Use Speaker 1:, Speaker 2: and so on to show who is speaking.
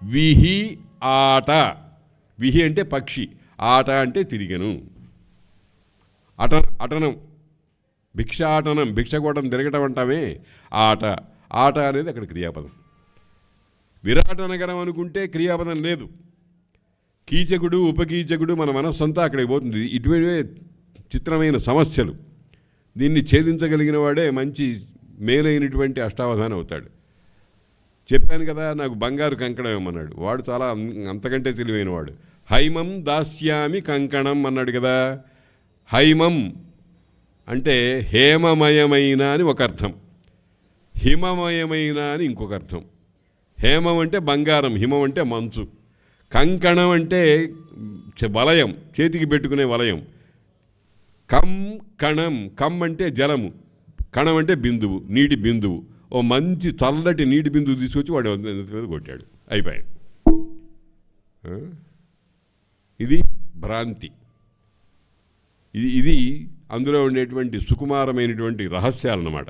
Speaker 1: విహి ఆట. విహి అంటే పక్షి, ఆట అంటే తిరిగెను. అటనం, భిక్షాటనం, భిక్ష కూడా తిరగటం అంటామే, ఆట. ఆట అనేది అక్కడ క్రియాపదం. విరాట నగరం అనుకుంటే క్రియాపదం లేదు. కీచకుడు, ఉపకీచకుడు, మన మనస్సంతా అక్కడికి పోతుంది. ఇటువే చిత్రమైన సమస్యలు. దీన్ని ఛేదించగలిగిన వాడే మంచి మేలైనటువంటి అష్టావధానం అవుతాడు. చెప్పాను కదా, నాకు బంగారు కంకణం ఇవ్వమన్నాడు. వాడు చాలా అంతకంటే తెలివైన వాడు. హైమం దాస్యామి కంకణం అన్నాడు కదా. హైమం అంటే హేమమయమైన అని ఒక అర్థం, హిమమయమైన అని ఇంకొక అర్థం. హేమం అంటే బంగారం, హిమం అంటే మంచు. కంకణం అంటే వలయం, చేతికి పెట్టుకునే వలయం. కణం, కమ్ అంటే జలము, కణం అంటే బిందువు, నీటి బిందువు. ఓ మంచి చల్లటి నీటి బిందువు తీసుకొచ్చి వాడు మీద కొట్టాడు, అయిపోయాడు. ఇది భ్రాంతి. ఇది అందులో ఉండేటువంటి సుకుమారమైనటువంటి రహస్యాలన్నమాట.